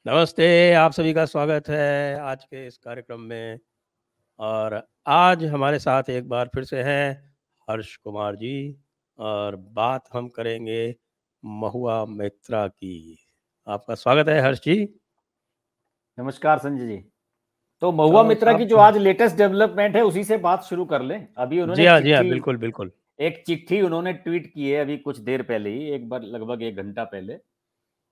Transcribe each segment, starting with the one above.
नमस्ते, आप सभी का स्वागत है आज के इस कार्यक्रम में। और आज हमारे साथ एक बार फिर से हैं हर्ष कुमार जी, और बात हम करेंगे महुआ मित्रा की। आपका स्वागत है हर्ष जी। नमस्कार संजय जी। तो महुआ तो मित्रा की साहब, जो आज लेटेस्ट डेवलपमेंट है उसी से बात शुरू कर लें। अभी उन्होंने जी हाँ, बिल्कुल बिल्कुल। एक चिट्ठी उन्होंने ट्वीट की है अभी कुछ देर पहले ही, एक बार लगभग 1 घंटा पहले।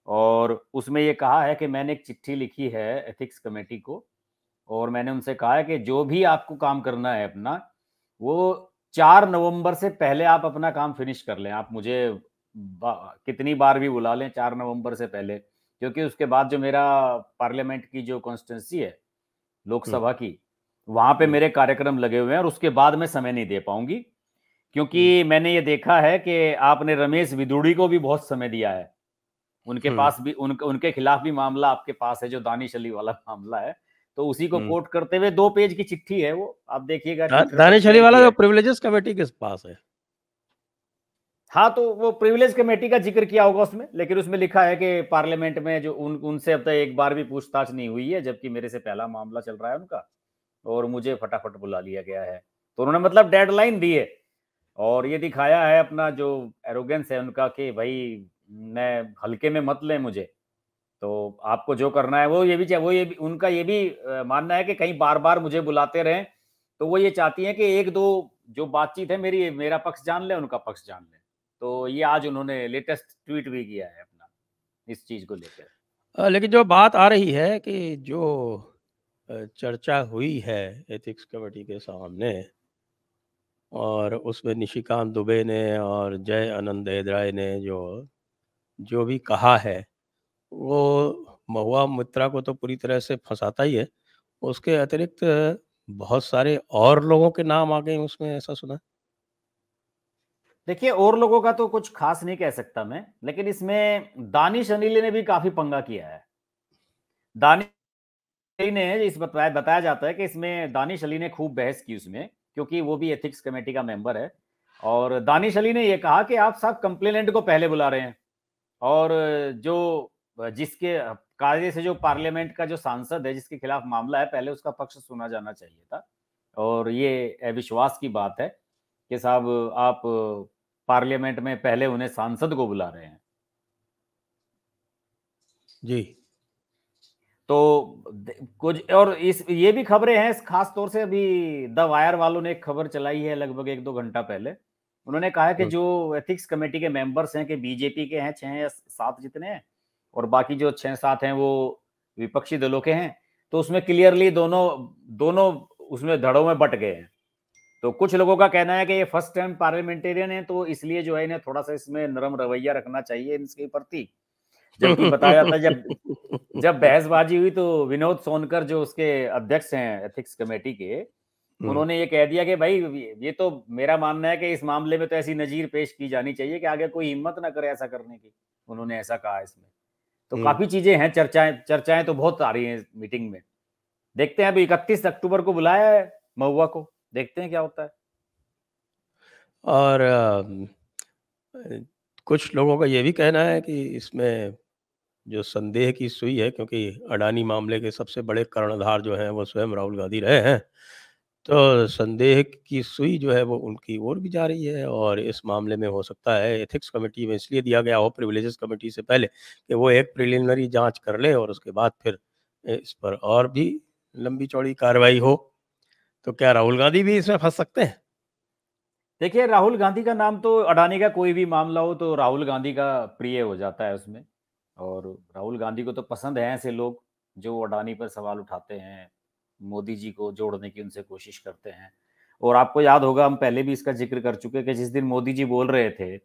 और उसमें ये कहा है कि मैंने एक चिट्ठी लिखी है एथिक्स कमेटी को, और मैंने उनसे कहा है कि जो भी आपको काम करना है अपना, वो 4 नवंबर से पहले आप अपना काम फिनिश कर लें। आप मुझे कितनी बार भी बुला लें 4 नवंबर से पहले, क्योंकि उसके बाद जो मेरा पार्लियामेंट की जो कॉन्स्टिट्यूंसी है हम्म, लोकसभा की, वहां पे हम्म, मेरे कार्यक्रम लगे हुए हैं और उसके बाद मैं समय नहीं दे पाऊंगी। हम्म, क्योंकि मैंने ये देखा है कि आपने रमेश विदुड़ी को भी बहुत समय दिया है। उनके हम्म, पास भी उनके खिलाफ भी मामला आपके पास है, जो दानिश अली वाला मामला है। तो उसी को हम्म। कोट करते हुए 2 पेज की चिट्ठी है वो, आप देखिएगा ट्विटर पर दानिश अली शेयर वाला किया तो है। प्रिविलेजेस कमेटी के पास है। हाँ, तो वो प्रिविलेज कमेटी का जिक्र किया होगा उसमें, लेकिन उसमें लिखा है कि पार्लियामेंट में जो उनसे अब तक एक बार भी पूछताछ नहीं हुई है, जबकि मेरे से पहला मामला चल रहा है उनका, और मुझे फटाफट बुला लिया गया है। तो उन्होंने मतलब डेडलाइन दी है, और ये दिखाया है अपना जो एरोगेंस है उनका कि भाई मैं हल्के में मत लें मुझे। तो आपको जो करना है वो ये भी वो ये भी उनका ये भी मानना है कि कहीं बार बार मुझे बुलाते रहें। तो वो ये चाहती हैं कि एक दो जो बातचीत है मेरा पक्ष जान ले, उनका पक्ष जान ले। तो ये आज उन्होंने लेटेस्ट ट्वीट भी किया है अपना इस चीज को लेकर। लेकिन जो बात आ रही है कि जो चर्चा हुई है एथिक्स कमेटी के सामने, और उसमें निशिकांत दुबे ने और जय आनंद हेदराय ने जो जो भी कहा है, वो महुआ मित्रा को तो पूरी तरह से फंसाता ही है। उसके अतिरिक्त बहुत सारे और लोगों के नाम आ गए उसमें, ऐसा सुना। देखिए, और लोगों का तो कुछ खास नहीं कह सकता मैं, लेकिन इसमें दानिश अनिल ने भी काफी पंगा किया है। दानिश अली ने इस बताया जाता है कि इसमें दानिश अली ने खूब बहस की उसमें, क्योंकि वो भी एथिक्स कमेटी का मेंबर है। और दानिश अली ने यह कहा कि आप साहब कंप्लेनेंट को पहले बुला रहे हैं, और जो जिसके कार्य से जो पार्लियामेंट का जो सांसद है जिसके खिलाफ मामला है, पहले उसका पक्ष सुना जाना चाहिए था। और ये विश्वास की बात है कि साहब आप पार्लियामेंट में पहले उन्हें सांसद को बुला रहे हैं। जी। तो कुछ और इस ये भी खबरें हैं, खास तौर से अभी द वायर वालों ने एक खबर चलाई है लगभग 1-2 घंटा पहले। उन्होंने कहा है कि हम्म, जो एथिक्स कमेटी के मेंबर्स हैं कि बीजेपी के हैं 6 या 7 जितने हैं, और बाकी जो 6-7 हैं वो विपक्षी दलों के हैं। तो उसमें क्लियरली दोनों दोनों उसमें धड़ों में बट गए हैं। तो कुछ लोगों का कहना है कि ये फर्स्ट टाइम पार्लियामेंटेरियन है, तो इसलिए जो है इन्हें थोड़ा सा इसमें नरम रवैया रखना चाहिए इनके प्रति। जबकि बताया जाता है जब जब बहसबाजी हुई तो विनोद सोनकर जो उसके अध्यक्ष हैं एथिक्स कमेटी के, हम्म, उन्होंने ये कह दिया कि भाई ये तो मेरा मानना है कि इस मामले में तो ऐसी नजीर पेश की जानी चाहिए कि आगे कोई हिम्मत ना करे ऐसा करने की। उन्होंने ऐसा कहा इसमें। तो हम्म। काफी चीजें हैं, चर्चाएं चर्चाएं तो बहुत आ रही हैं इस मीटिंग में। देखते हैं, अभी 31 अक्टूबर को बुलाया है महुआ को, देखते हैं क्या होता है। और अ, कुछ लोगों का ये भी कहना है कि इसमें जो संदेह की सुई है, क्योंकि अडानी मामले के सबसे बड़े कर्णधार जो हैं वो स्वयं राहुल गांधी रहे हैं। तो संदेह की सुई जो है वो उनकी ओर भी जा रही है, और इस मामले में हो सकता है एथिक्स कमेटी में इसलिए दिया गया हो प्रिविलेजेस कमेटी से पहले कि वो एक प्रिलिमिनरी जांच कर ले, और उसके बाद फिर इस पर और भी लंबी चौड़ी कार्रवाई हो। तो क्या राहुल गांधी भी इसमें फंस सकते हैं? देखिए, राहुल गांधी का नाम तो अडानी का कोई भी मामला हो तो राहुल गांधी का प्रिय हो जाता है उसमें। और राहुल गांधी को तो पसंद है ऐसे लोग जो अडानी पर सवाल उठाते हैं, मोदी जी को जोड़ने की उनसे कोशिश करते हैं। और आपको याद होगा, हम पहले भी इसका जिक्र कर चुके कि जिस दिन मोदी जी बोल रहे थे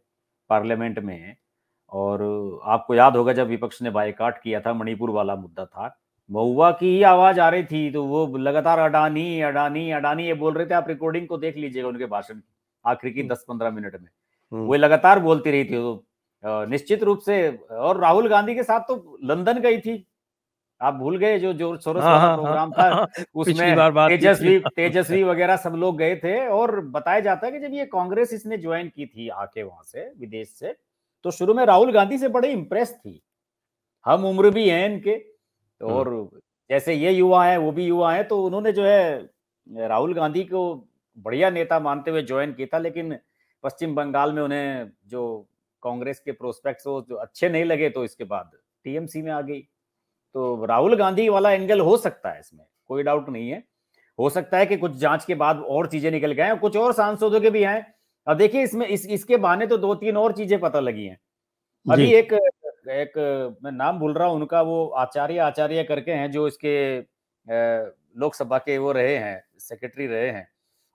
पार्लियामेंट में, और आपको याद होगा जब विपक्ष ने बायकॉट किया था, मणिपुर वाला मुद्दा था, महुआ की ही आवाज आ रही थी, तो वो लगातार अडानी अडानी अडानी ये बोल रहे थे। आप रिकॉर्डिंग को देख लीजिएगा उनके भाषण की, आखिर की हम्म, 10-15 मिनट में हम्म। वो लगातार बोलती रही थी। वो निश्चित रूप से, और राहुल गांधी के साथ तो लंदन गई थी। आप भूल गए जो जो सोरस हाँ, वाला हाँ, हाँ, प्रोग्राम था, हाँ। पिछली उसमें बार बात की थी। तेजस्वी तेजस्वी वगैरह सब लोग गए थे। और बताया जाता है कि जब ये कांग्रेस इसने ज्वाइन की थी आके वहां से विदेश से, तो शुरू में राहुल गांधी से बड़े इंप्रेस थी। हम उम्र भी हैं इनके, तो और जैसे ये युवा हैं, वो भी युवा हैं, तो उन्होंने जो है राहुल गांधी को बढ़िया नेता मानते हुए ज्वाइन किया था, लेकिन पश्चिम बंगाल में उन्हें जो कांग्रेस के प्रोस्पेक्ट्स वो जो अच्छे नहीं लगे, तो इसके बाद टीएमसी में आ गई। तो राहुल गांधी वाला एंगल हो सकता है इसमें, कोई डाउट नहीं है। हो सकता है कि कुछ जांच के बाद और चीजें निकल गए हैं, कुछ और सांसदों के भी हैं। अब देखिए इसमें इसके बहाने तो 2-3 और चीजें पता लगी हैं। जी। अभी एक एक मैं नाम भूल रहा हूँ उनका, वो आचार्य करके हैं, जो इसके लोकसभा के वो रहे हैं, सेक्रेटरी रहे हैं।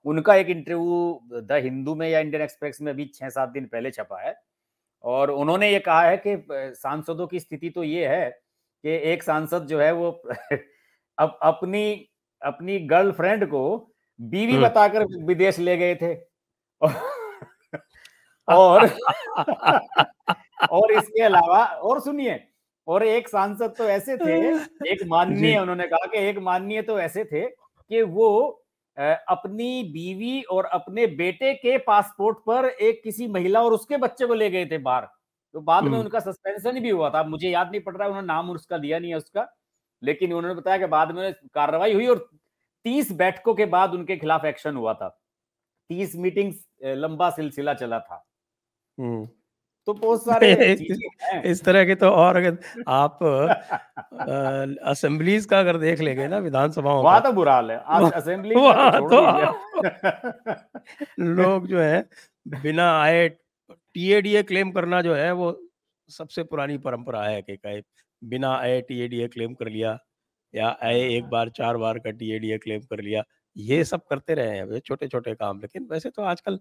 उनका एक इंटरव्यू द हिंदू में या इंडियन एक्सप्रेस में अभी 6-7 दिन पहले छपा है, और उन्होंने ये कहा है कि सांसदों की स्थिति तो ये है कि एक सांसद जो है वो अब अपनी अपनी गर्लफ्रेंड को बीवी बताकर विदेश ले गए थे। और और इसके अलावा और सुनिए, और एक सांसद तो ऐसे थे, एक जी। माननीय, उन्होंने कहा कि एक माननीय तो ऐसे थे कि वो अपनी बीवी और अपने बेटे के पासपोर्ट पर एक किसी महिला और उसके बच्चे को ले गए थे बाहर। तो बाद में उनका सस्पेंशन भी हुआ था। अब मुझे याद नहीं पड़ रहा है, उन्होंने नाम उसका दिया नहीं है उसका, लेकिन उन्होंने बताया कि बाद में कार्रवाई हुई और 30 बैठकों के बाद उनके खिलाफ एक्शन हुआ था। 30 मीटिंग्स लंबा सिलसिला चला था। हम्म। तो बहुत सारे इस चीजें हैं। इस तरह के तो, और अगर आप असेंबलीज का अगर देख लेंगे ना, विधानसभाओं का, वहां तो बुरा हाल है, असेंबली का तो वहां छोड़ तो दीजिए। लोग जो है बिना आए टीएडीए क्लेम करना जो है वो सबसे पुरानी परंपरा है कि कहे बिना आए टीएडीए क्लेम कर लिया, या आए एक बार 4 बार का टीएडीए क्लेम कर लिया। ये सब करते रहे हैं छोटे छोटे काम। लेकिन वैसे तो आजकल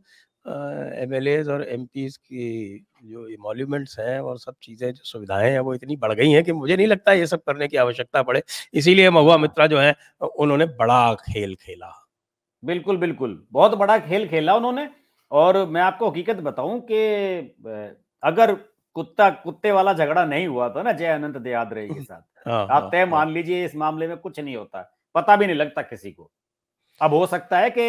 एमएलएज और एमपीज की जो इमोल्यूमेंट्स हैं और सब चीज़ें जो सुविधाएं हैं वो इतनी बढ़ गई हैं कि मुझे नहीं लगता ये सब करने की आवश्यकता पड़े। इसीलिए महुआ हाँ, मित्रा जो है उन्होंने बड़ा खेल खेला। बिल्कुल, बिल्कुल। बहुत बड़ा खेल खेला उन्होंने, और मैं आपको हकीकत बताऊँ कि अगर कुत्ते वाला झगड़ा नहीं हुआ था ना जय अनंत दयाद रे के साथ, हाँ, आप हाँ, तय हाँ। मान लीजिए इस मामले में कुछ नहीं होता, पता भी नहीं लगता किसी को। अब हो सकता है कि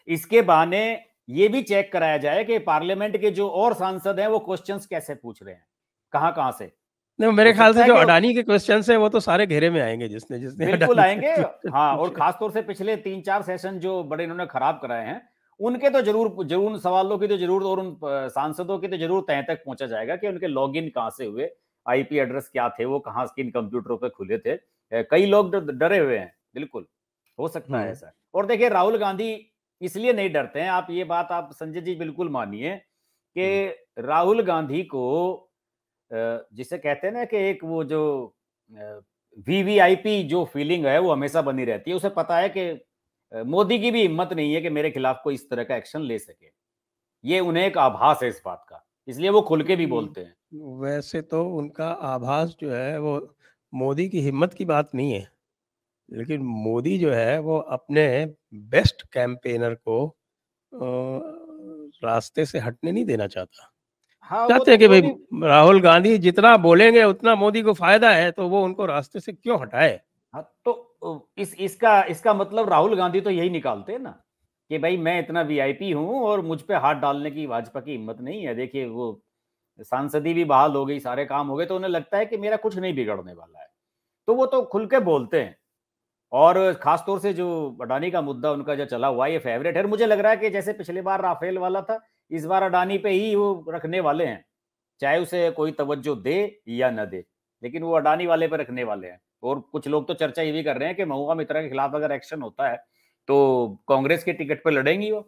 इसके बहाने ये भी चेक कराया जाए कि पार्लियामेंट के जो और सांसद हैं वो क्वेश्चंस कैसे पूछ रहे हैं, कहाँ-कहाँ से। नहीं, मेरे हो ख्याल सकता से है जो कि अडानी के क्वेश्चंस हैं वो तो सारे घेरे में आएँगे, जिसने जिसने बिल्कुल अडानी के आएँगे। क्वेश्चन हाँ, और पूछे। ख़ास तौर से पिछले 3-4 सेशन जो बड़े इन्होंने ख़राब कराए हैं, उनके तो ज़रूर ज़रूर उन सवालों की तो ज़रूर, और उन सांसदों की तो ज़रूर तह तक पहुँचा जाएगा कि उनके लॉगिन कहाँ से हुए, आईपी एड्रेस क्या थे, वो कहाँ किन कंप्यूटरों पे खुले थे। कई लोग डरे हुए हैं, बिल्कुल, हो सकता है हुँ, ऐसा। और देखिए राहुल गांधी इसलिए नहीं डरते हैं, आप ये बात आप संजय जी बिल्कुल मानिए हुँ। कि राहुल गांधी को जिसे कहते हैं ना कि एक वो जो वीवीआईपी जो फीलिंग है वो हमेशा बनी रहती है। उसे पता है कि मोदी की भी हिम्मत नहीं है कि मेरे खिलाफ कोई इस तरह का एक्शन ले सके। ये उन्हें एक आभास है इस बात का, इसलिए वो खुल के भी बोलते हैं। वैसे तो उनका आभास जो है वो मोदी की हिम्मत की बात नहीं है, लेकिन मोदी जो है वो अपने बेस्ट कैंपेनर को रास्ते से हटने नहीं देना चाहता। हाँ, वो चाहते तो हैं कि भई मोदी। राहुल गांधी जितना बोलेंगे उतना मोदी को फ़ायदा है, तो वो उनको रास्ते से क्यों हटाए? हाँ, तो इस इसका इसका मतलब राहुल गांधी तो यही निकालते हैं ना कि भाई मैं इतना वीआईपी हूँ और मुझ पे हाथ डालने की भाजपा की हिम्मत नहीं है। देखिए वो सांसदी भी बहाल हो गई, सारे काम हो गए, तो उन्हें लगता है कि मेरा कुछ नहीं बिगड़ने वाला है। तो वो तो खुल के बोलते हैं। और खास तौर से जो अडानी का मुद्दा उनका जो चला हुआ है, ये फेवरेट है। और मुझे लग रहा है कि जैसे पिछली बार राफेल वाला था, इस बार अडानी पे ही वो रखने वाले हैं। चाहे उसे कोई तवज्जो दे या न दे, लेकिन वो अडानी वाले पे रखने वाले हैं। और कुछ लोग तो चर्चा ये भी कर रहे हैं कि महुआ मित्रा के खिलाफ अगर एक्शन होता है, तो कांग्रेस के टिकट पे लड़ेंगी वो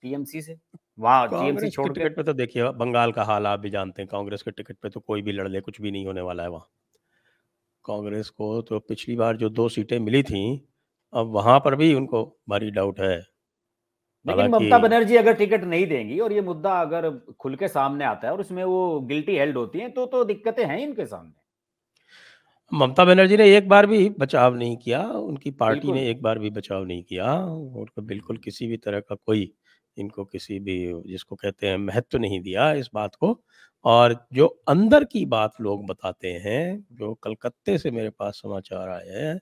टीएमसी से, वहाँ टीएमसी कांग्रेस के छोड़ के। टिकट पे तो देखिए बंगाल का हाल आप भी जानते हैं, कांग्रेस के टिकट पे तो कोई भी लड़ ले, कुछ भी नहीं होने वाला है वहाँ। कांग्रेस को तो पिछली बार जो 2 सीटें मिली थीं, अब वहाँ पर भी उनको भारी डाउट है। लेकिन हालाँकि ममता बनर्जी अगर टिकट नहीं देंगी और ये मुद्दा अगर खुल के सामने आता है और उसमें वो गिल्टी हेल्ड होती हैं, तो दिक्कतें हैं इनके सामने। ममता बनर्जी ने एक बार भी बचाव नहीं किया, उनकी पार्टी बिल्कुल। ने एक बार भी बचाव नहीं किया, और बिल्कुल किसी भी तरह का कोई इनको किसी भी जिसको कहते हैं महत्व नहीं दिया इस बात को। और जो अंदर की बात लोग बताते हैं, जो कलकत्ते से मेरे पास समाचार आए हैं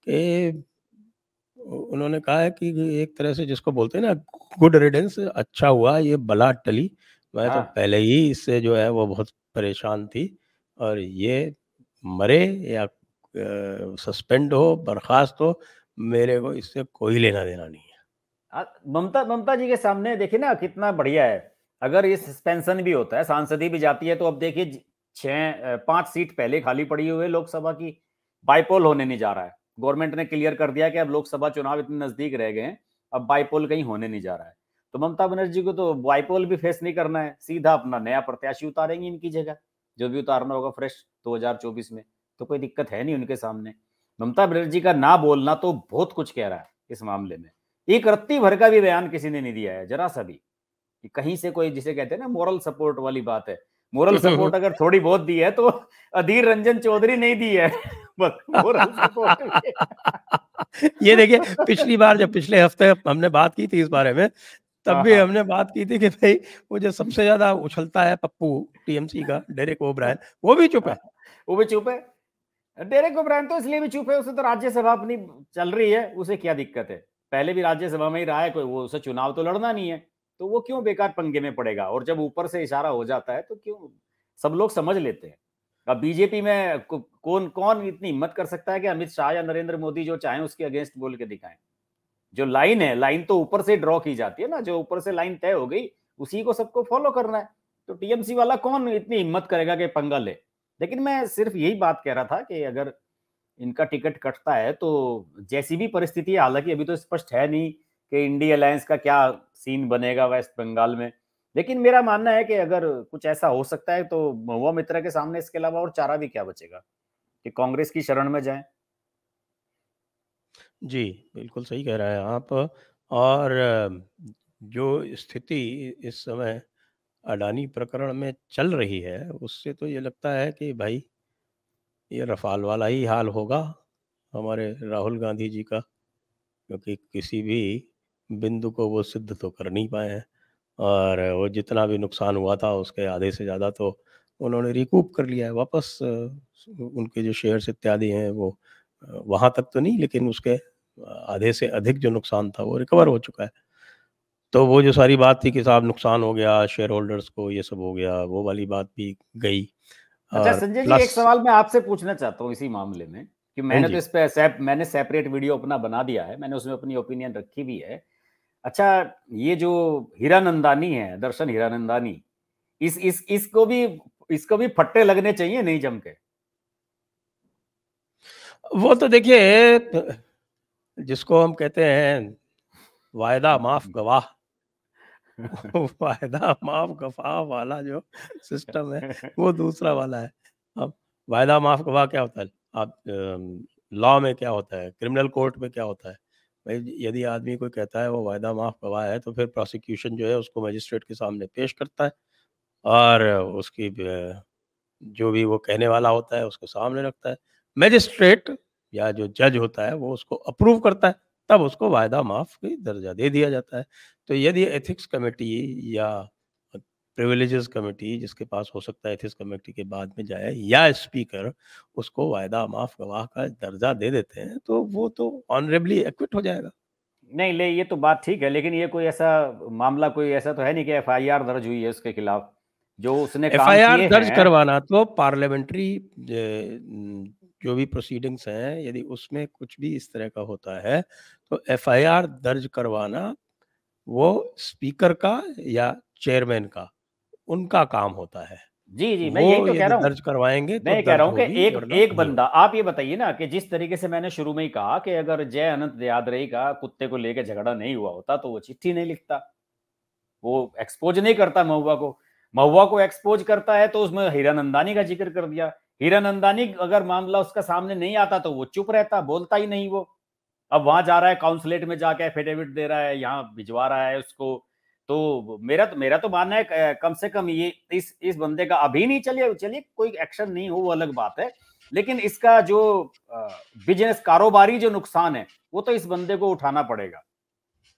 कि उन्होंने कहा है कि एक तरह से जिसको बोलते हैं ना, गुड रिडेंस, अच्छा हुआ ये बला टली। मैं तो हाँ। पहले ही इससे जो है वो बहुत परेशान थी, और ये मरे या सस्पेंड हो, बर्खास्त हो, मेरे को इससे कोई लेना देना नहीं है। ममता जी के सामने देखिए ना कितना बढ़िया है। अगर ये सस्पेंशन भी होता है, सांसदी भी जाती है, तो अब देखिए 5 सीट पहले खाली पड़ी हुई है लोकसभा की, बाईपोल होने नहीं जा रहा है। गवर्नमेंट ने क्लियर कर दिया कि अब लोकसभा चुनाव इतने नजदीक रह गए हैं, अब बाईपोल कहीं होने नहीं जा रहा है। तो ममता बनर्जी को तो बाईपोल भी फेस नहीं करना है, सीधा अपना नया प्रत्याशी उतारेंगे इनकी जगह, जो भी उतारना होगा फ्रेश 2024 में। तो कोई दिक्कत है नहीं उनके सामने। ममता बनर्जी का ना बोलना तो बहुत कुछ कह रहा है इस मामले में। एक रत्ती भर का भी बयान किसी ने नहीं दिया है, जरा सा भी, कि कहीं से कोई, जिसे कहते हैं ना मोरल सपोर्ट वाली बात है, मोरल सपोर्ट अगर थोड़ी बहुत दी है तो अधीर रंजन चौधरी नहीं दी है। बस मोरल सपोर्ट। ये देखिए, पिछली बार जब पिछले हफ्ते हमने बात की थी इस बारे में, तब हाँ भी हाँ। हमने बात की थी कि भाई वो जो सबसे ज्यादा उछलता है पप्पू टीएमसी का, डेरेक ओब्रायन, वो भी चुप है। वो भी चुप है। डेरेक ओब्रायन तो इसलिए भी चुप है, उसे तो राज्यसभा अपनी चल रही है, उसे क्या दिक्कत है, पहले भी राज्यसभा में ही रहा है, कोई वो उसे चुनाव तो लड़ना नहीं है, तो वो क्यों बेकार पंगे में पड़ेगा। और जब ऊपर से इशारा हो जाता है तो क्यों, सब लोग समझ लेते हैं। अब बीजेपी में कौन कौन इतनी हिम्मत कर सकता है कि अमित शाह या नरेंद्र मोदी जो चाहे उसके अगेंस्ट बोल के दिखाएं। जो लाइन है, लाइन तो ऊपर से ड्रॉ की जाती है ना, जो ऊपर से लाइन तय हो गई उसी को सबको फॉलो करना है। तो टीएमसी वाला कौन इतनी हिम्मत करेगा कि पंगा ले। लेकिन मैं सिर्फ यही बात कह रहा था कि अगर इनका टिकट कटता है तो जैसी भी परिस्थिति है, हालांकि अभी तो स्पष्ट है नहीं कि इंडी अलायंस का क्या सीन बनेगा वेस्ट बंगाल में, लेकिन मेरा मानना है कि अगर कुछ ऐसा हो सकता है तो महुआ मित्रा के सामने इसके अलावा और चारा भी क्या बचेगा कि कांग्रेस की शरण में जाए। जी, बिल्कुल सही कह रहे हैं आप। और जो स्थिति इस समय अडानी प्रकरण में चल रही है, उससे तो ये लगता है कि भाई ये रफाल वाला ही हाल होगा हमारे राहुल गांधी जी का, क्योंकि किसी भी बिंदु को वो सिद्ध तो कर नहीं पाए हैं। और वो जितना भी नुकसान हुआ था उसके आधे से ज़्यादा तो उन्होंने रिकूप कर लिया है वापस। उनके जो शेयर्स इत्यादि हैं वो वहाँ तक तो नहीं, लेकिन उसके आधे से अधिक जो नुकसान था वो रिकवर हो चुका है। तो वो जो सारी बात थी कि साहब नुकसान हो गया शेयर होल्डर्स को, ये सब हो गया, वो वाली बात भी गई। अच्छा और संजय जी, एक प्लस सवाल मैं आपसे पूछना चाहता हूँ इसी मामले में, कि हाँ मैंने तो जी। इस पे मैंने सेपरेट वीडियो अपना बना दिया है, मैंने उसमें अपनी ओपिनियन रखी भी है। अच्छा, ये जो हीरानंदानी है, दर्शन हीरानंदानी, इस इसको भी फट्टे लगने चाहिए नहीं जम के। वो तो देखिए, जिसको हम कहते हैं वायदा माफ गवाह, वायदा माफ गवाह वाला जो सिस्टम है वो दूसरा वाला है। अब वायदा माफ गवाह क्या होता है? आप लॉ में क्या होता है, क्रिमिनल कोर्ट में क्या होता है? भाई यदि आदमी कोई कहता है वो वायदा माफ गवाह है, तो फिर प्रोसिक्यूशन जो है उसको मजिस्ट्रेट के सामने पेश करता है और उसकी जो भी वो कहने वाला होता है उसको सामने रखता है। मजिस्ट्रेट या जो जज होता है वो उसको अप्रूव करता है, तब उसको वायदा माफ़ की दर्जा दे दिया जाता है। तो यदि एथिक्स कमेटी या प्रिविलेजेस कमेटी, जिसके पास हो सकता है एथिक्स कमेटी के बाद में जाए, या स्पीकर उसको वायदा माफ़ गवाह का दर्जा दे देते हैं, तो वो तो ऑनरेबली एक्विट हो जाएगा। नहीं ले, ये तो बात ठीक है, लेकिन ये कोई ऐसा मामला, कोई ऐसा तो है नहीं कि एफआईआर दर्ज हुई है उसके खिलाफ, जो उसने काम एफआईआर किए दर्ज हैं। करवाना तो पार्लियामेंट्री जो भी प्रोसीडिंग्स हैं, यदि उसमें कुछ भी इस तरह का होता है, तो एफआईआर दर्ज करवाना वो स्पीकर का या चेयरमैन का, उनका काम होता है। जी जी, मैं वो यही तो कह यदि रहा हूँ। दर्ज करवाएँगे मैं तो ये कह रहा दर्ज हूं कि होगी, एक वरना एक नहीं बंदा, होगी। आप ये बताइए ना कि जिस तरीके से मैंने शुरू में ही कहा कि अगर जय अनंत यादरई का कुत्ते को लेकर झगड़ा नहीं हुआ होता तो वो चिट्ठी नहीं लिखता, वो एक्सपोज नहीं करता महुआ को। महुआ को एक्सपोज करता है तो उसमें हीरानंदानी का जिक्र कर दिया। हीरानंदानी अगर मामला उसका सामने नहीं आता तो वो चुप रहता, बोलता ही नहीं वो। अब वहां जा रहा है, काउंसलेट में जाके एफिडेविट दे रहा है, यहाँ भिजवा रहा है उसको। तो मेरा तो मानना है कम से कम ये इस बंदे का अभी नहीं, चलिए चलिए कोई एक्शन नहीं हो वो अलग बात है, लेकिन इसका जो बिजनेस कारोबारी जो नुकसान है वो तो इस बंदे को उठाना पड़ेगा।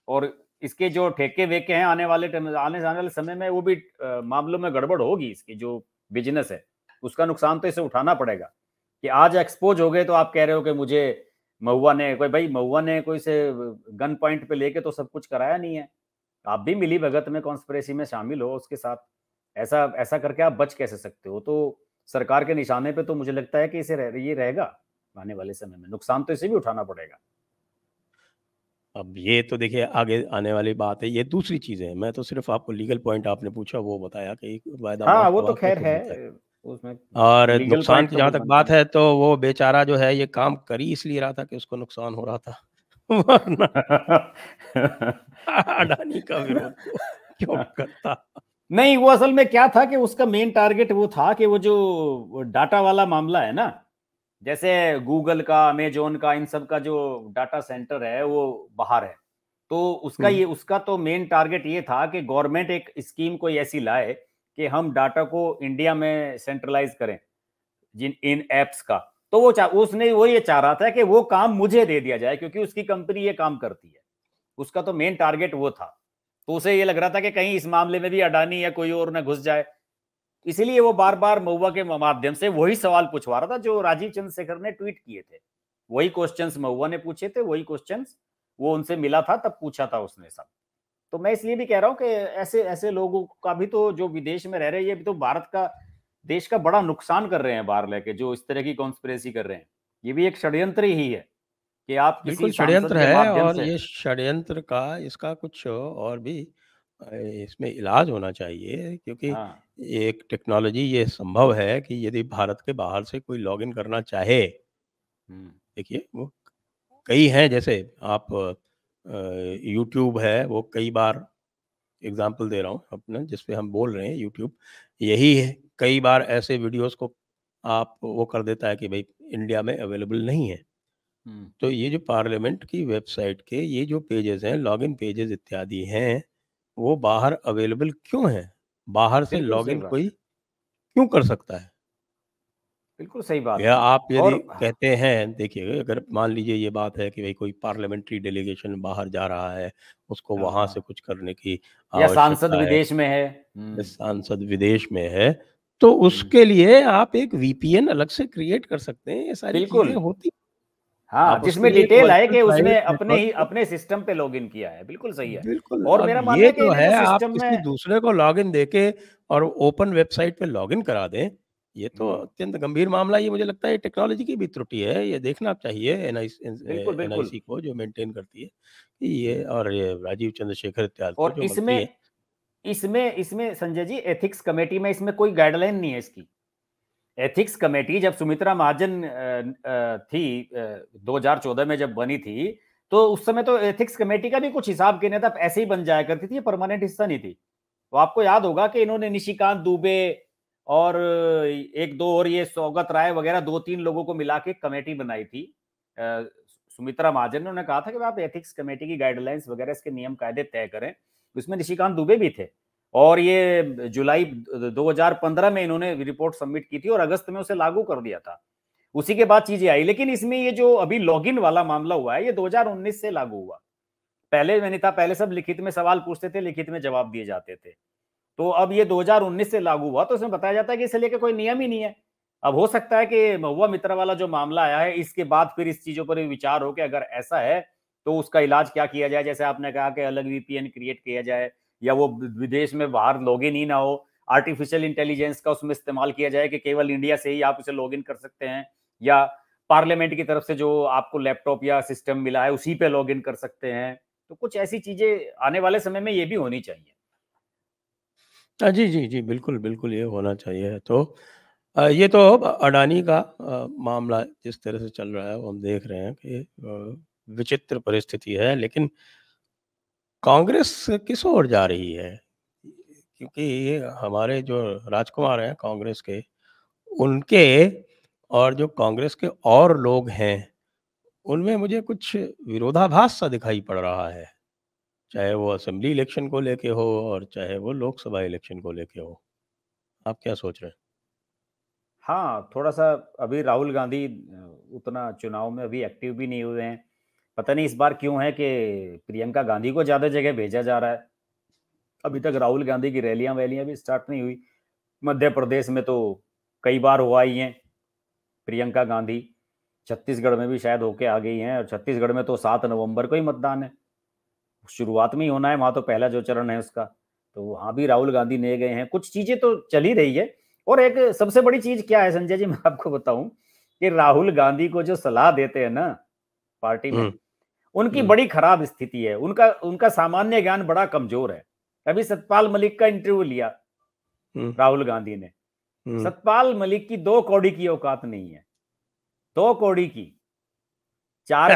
और इसके जो ठेके वेके हैं आने जाने वाले समय में, वो भी मामलों में गड़बड़ होगी। इसकी जो बिजनेस है उसका नुकसान तो इसे उठाना पड़ेगा। कि आज एक्सपोज हो गए तो आप कह रहे हो कि मुझे महुआ ने कोई से गन पॉइंट पे लेके तो सब कुछ कराया नहीं है। आप भी मिली भगत में, कॉन्स्पिरेसी में शामिल हो उसके साथ, ऐसा ऐसा करके आप बच कैसे सकते हो। तो सरकार के निशाने पे तो मुझे लगता है कि ये रहेगा। आने वाले समय में। नुकसान तो इसे भी उठाना पड़ेगा। अब ये तो देखिए आगे आने वाली बात है, ये दूसरी चीज़ है। मैं तो सिर्फ़ आपको लीगल पॉइंट आपने पूछा वो बताया कि वायदा हाँ, माफ़ वो का तो वाक़या खैर क्यों है, होता है। उसमें और लीगल नुकसान पॉइंट की तो जहाँ वो तक बनते बात हैं। है तो वो बेचारा जो है ये काम कर ही इसलिए रहा था कि उसको नुकसान हो रहा था। वरना अडानी का विरोध क्यों करता? नहीं, वो असल में क्या था कि उसका मेन टारगेट वो था कि वो जो डाटा वाला मामला है ना, जैसे गूगल का, अमेज़न का, इन सब का जो डाटा सेंटर है वो बाहर है। तो हुँ, उसका तो मेन टारगेट ये था कि गवर्नमेंट एक स्कीम कोई ऐसी लाए कि हम डाटा को इंडिया में सेंट्रलाइज़ करें, जिन इन ऐप्स का। तो उसने वो ये चाह रहा था कि वो काम मुझे दे दिया जाए क्योंकि उसकी कंपनी ये काम करती है। उसका तो मेन टारगेट वो था। तो उसे ये लग रहा था कि कहीं इस मामले में भी अडानी या कोई और ना घुस जाए। इसीलिए वो बार-बार महुआ के माध्यम से वही सवाल पूछवा रहा था जो राजीव चंद्रशेखर ने ट्वीट किए थे। वही क्वेश्चंस महुआ ने पूछे थे, वही क्वेश्चंस वो उनसे मिला था तब पूछा था उसने सब। तो मैं इसलिए भी कह रहा हूँ कि ऐसे ऐसे लोगों का भी तो जो विदेश में रह रहे हैं, ये भी तो भारत का देश का बड़ा नुकसान कर रहे हैं बाहर लेके, जो इस तरह की कॉन्स्पिरेसी कर रहे हैं। ये भी एक षड्यंत्र ही है कि आप किसी बिल्कुल सांसद षड्यंत्र के है माध्यम और से। ये षड्यंत्र का इसका कुछ और भी इसमें इलाज होना चाहिए क्योंकि हाँ। एक टेक्नोलॉजी ये संभव है कि यदि भारत के बाहर से कोई लॉगिन करना चाहे, हुँ। देखिए वो कई हैं जैसे आप यूट्यूब है वो कई बार एग्ज़ाम्पल दे रहा हूँ अपना जिस पे हम बोल रहे हैं यूट्यूब, यही है कई बार ऐसे वीडियोज़ को आप वो कर देता है कि भई इंडिया में अवेलेबल नहीं है। हुँ। तो ये जो पार्लियामेंट की वेबसाइट के ये जो पेजेज़ हैं, लॉगिन पेजेज़ इत्यादि हैं, वो बाहर अवेलेबल क्यों हैं? बाहर से बिल्कुल सही लॉगिन बात कोई है। क्यों कर सकता है? बिल्कुल सही बात या है। आप यदि और कहते हैं देखिए अगर मान लीजिए ये बात है कि भई कोई पार्लियामेंट्री डेलीगेशन बाहर जा रहा है, उसको वहाँ से हाँ, कुछ करने की या सांसद आवश्यकता है, विदेश में है। या हुँ। सांसद विदेश में है, तो हुँ। उसके लिए आप एक वीपीएन अलग से क्रिएट कर सकते हैं, ये सारी चीज़ें बिल्कुल। होती हाँ, आप उसके जिसमें लिए एक डिटेल आए वर्चुअल कि उसने प्राइवेट अपने ही नेटवर्क अपने सिस्टम पे लॉगिन किया है। बिल्कुल सही है। बिल्कुल, और अब मेरा मानना ये है कि जो इन्हें है जो आप सिस्टम किसी में। दूसरे को लॉगिन देके और ओपन वेबसाइट पे लॉगिन करा दें, ये तो हुँ। अत्यंत गंभीर मामला है। ये मुझे लगता है टेक्नोलॉजी की भी त्रुटि है, ये देखना चाहिए बिल्कुल, बिल्कुल। एनआईसी को जो मेंटेन करती है, कि ये और ये राजीव चंद्रशेखर इत्यादि को और जो मंत्री हैं। इसमें इसमें इसमें संजय जी, एथिक्स कमेटी में इसमें कोई गाइडलाइन नहीं है इसकी। एथिक्स कमेटी जब सुमित्रा महाजन 2014 में जब बनी थी, तो उस समय तो एथिक्स कमेटी का भी कुछ हिसाब गिने था, ऐसे ही बन जाया करती थी, ये परमानेंट हिस्सा नहीं थी। तो आपको याद होगा कि इन्होंने निशिकांत दुबे और एक दो और ये सौगत राय वगैरह 2-3 लोगों को मिला के कमेटी बनाई थी। अ, सुमित्रा महाजन ने उन्होंने कहा था कि आप एथिक्स कमेटी की गाइडलाइंस वगैरह इसके नियम कायदे तय करें। उसमें निशिकांत दुबे भी थे। और ये जुलाई 2015 में इन्होंने रिपोर्ट सबमिट की थी और अगस्त में उसे लागू कर दिया था। उसी के बाद चीजें आई, लेकिन इसमें ये जो अभी लॉगिन वाला मामला हुआ है, ये 2019 से लागू हुआ। पहले में नहीं था, पहले सब लिखित में सवाल पूछते थे, लिखित में जवाब दिए जाते थे। तो अब ये 2019 से लागू हुआ, तो इसमें बताया जाता है कि इसे लेके कोई नियम ही नहीं है। अब हो सकता है कि महुआ मित्रा वाला जो मामला आया है, इसके बाद फिर इस चीजों पर भी विचार हो कि अगर ऐसा है तो उसका इलाज क्या किया जाए। जैसे आपने कहा कि अलग वीपीएन क्रिएट किया जाए, या वो विदेश में बाहर लॉगिन ही ना हो, आर्टिफिशियल इंटेलिजेंस का उसमें इस्तेमाल किया जाए कि केवल इंडिया से ही आप उसे लॉगिन कर सकते हैं, या पार्लियामेंट की तरफ से जो आपको लैपटॉप या सिस्टम मिला है उसी पे लॉगिन कर सकते हैं। तो कुछ ऐसी चीजें आने वाले समय में ये भी होनी चाहिए। जी, जी, जी, बिल्कुल, बिल्कुल ये होना चाहिए। तो ये तो अब अडानी का मामला जिस तरह से चल रहा है वो हम देख रहे हैं कि विचित्र परिस्थिति है, लेकिन कांग्रेस किस ओर जा रही है? क्योंकि ये हमारे जो राजकुमार हैं कांग्रेस के, उनके और जो कांग्रेस के और लोग हैं, उनमें मुझे कुछ विरोधाभास सा दिखाई पड़ रहा है। चाहे वो असेंबली इलेक्शन को लेके हो और चाहे वो लोकसभा इलेक्शन को लेके हो। आप क्या सोच रहे हैं? हाँ, थोड़ा-सा अभी राहुल गांधी उतना चुनाव में अभी एक्टिव भी नहीं हुए हैं। पता नहीं इस बार क्यों है कि प्रियंका गांधी को ज़्यादा जगह भेजा जा रहा है। अभी तक राहुल गांधी की रैलियाँ-वैलियाँ भी स्टार्ट नहीं हुई। मध्य प्रदेश में तो कई बार हो आई हैं प्रियंका गांधी। छत्तीसगढ़ में भी शायद होके आ गई हैं, और छत्तीसगढ़ में तो 7 नवंबर को ही मतदान है। शुरुआत में ही होना है, वहाँ तो पहला जो चरण है उसका। तो वहाँ भी राहुल गांधी ले गए हैं। कुछ चीज़ें तो चल ही रही है। और एक सबसे बड़ी चीज़ क्या है संजय जी, मैं आपको बताऊँ कि राहुल गांधी को जो सलाह देते हैं ना पार्टी में, उनकी बड़ी खराब स्थिति है, उनका उनका सामान्य ज्ञान बड़ा कमजोर है। अभी सतपाल मलिक का इंटरव्यू लिया राहुल गांधी ने, सतपाल मलिक की 2 कौड़ी की औकात नहीं है, 2 कौड़ी की। चार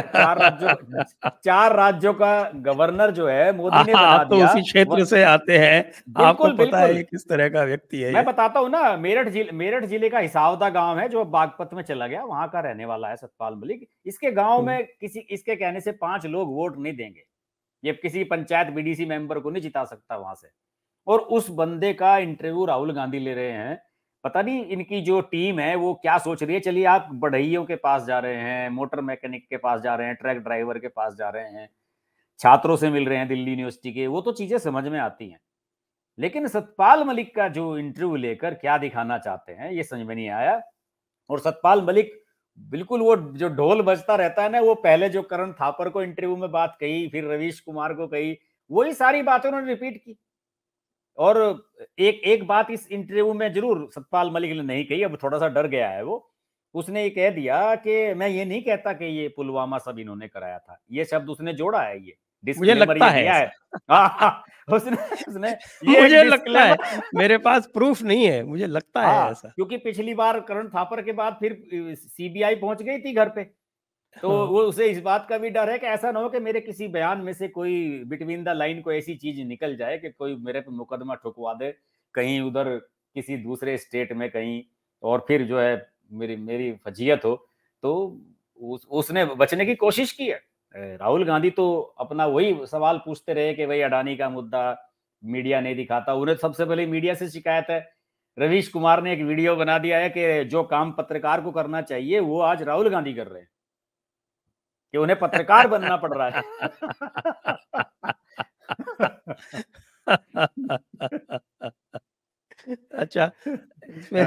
राज्यों का गवर्नर जो है मोदी ने बना आप तो दिया। उसी क्षेत्र से आते हैं, आपको बिल्कुल पता है बिल्कुल, ये किस तरह का व्यक्ति है। मैं बताता हूं ना, मेरठ जिले का हिसावदा गांव है जो बागपत में चला गया, वहां का रहने वाला है सतपाल मलिक। इसके गांव में इसके कहने से 5 लोग वोट नहीं देंगे, ये किसी पंचायत बीडीसी मेंबर को नहीं जिता सकता वहां से। और उस बंदे का इंटरव्यू राहुल गांधी ले रहे हैं। पता नहीं इनकी जो टीम है वो क्या सोच रही है। चलिए आप बढ़इयों के पास जा रहे हैं, मोटर मैकेनिक के पास जा रहे हैं, ट्रक ड्राइवर के पास जा रहे हैं, छात्रों से मिल रहे हैं दिल्ली यूनिवर्सिटी के, वो तो चीजें समझ में आती हैं। लेकिन सतपाल मलिक का जो इंटरव्यू लेकर क्या दिखाना चाहते हैं ये समझ में नहीं आया। और सतपाल मलिक बिल्कुल वो जो ढोल बजता रहता है ना, वो पहले जो करण थापर को इंटरव्यू में बात कही, फिर रवीश कुमार को कही, वही सारी बातें उन्होंने रिपीट की। और एक एक बात इस इंटरव्यू में जरूर सतपाल मलिक ने नहीं कही, अब थोड़ा सा डर गया है वो। उसने ये कह दिया कि मैं ये नहीं कहता कि ये पुलवामा सब इन्होंने कराया था, ये शब्द उसने जोड़ा है, ये मुझे डिस्क्लेमर लगता ये है दिया है। ऐसा। उसने उसने ये एक मुझे लगता है, डिस्क्लेमर। मेरे पास प्रूफ नहीं है, मुझे लगता है हाँ, ऐसा। क्योंकि पिछली बार करण थापर के बाद फिर सीबीआई पहुंच गई थी घर पे, तो हाँ। वो उसे इस बात का भी डर है कि ऐसा ना हो कि मेरे किसी बयान में से कोई बिटवीन द लाइन कोई ऐसी चीज निकल जाए कि कोई मेरे पे मुकदमा ठुकवा दे कहीं उधर किसी दूसरे स्टेट में कहीं, और फिर जो है मेरी मेरी फजीयत हो। तो उसने बचने की कोशिश की है। राहुल गांधी तो अपना वही सवाल पूछते रहे कि भाई अडानी का मुद्दा मीडिया नहीं दिखाता। उन्हें सबसे पहले मीडिया से शिकायत है। रवीश कुमार ने एक वीडियो बना दिया है कि जो काम पत्रकार को करना चाहिए वो आज राहुल गांधी कर रहे हैं, कि उन्हें पत्रकार बनना पड़ रहा है। अच्छा, इसमें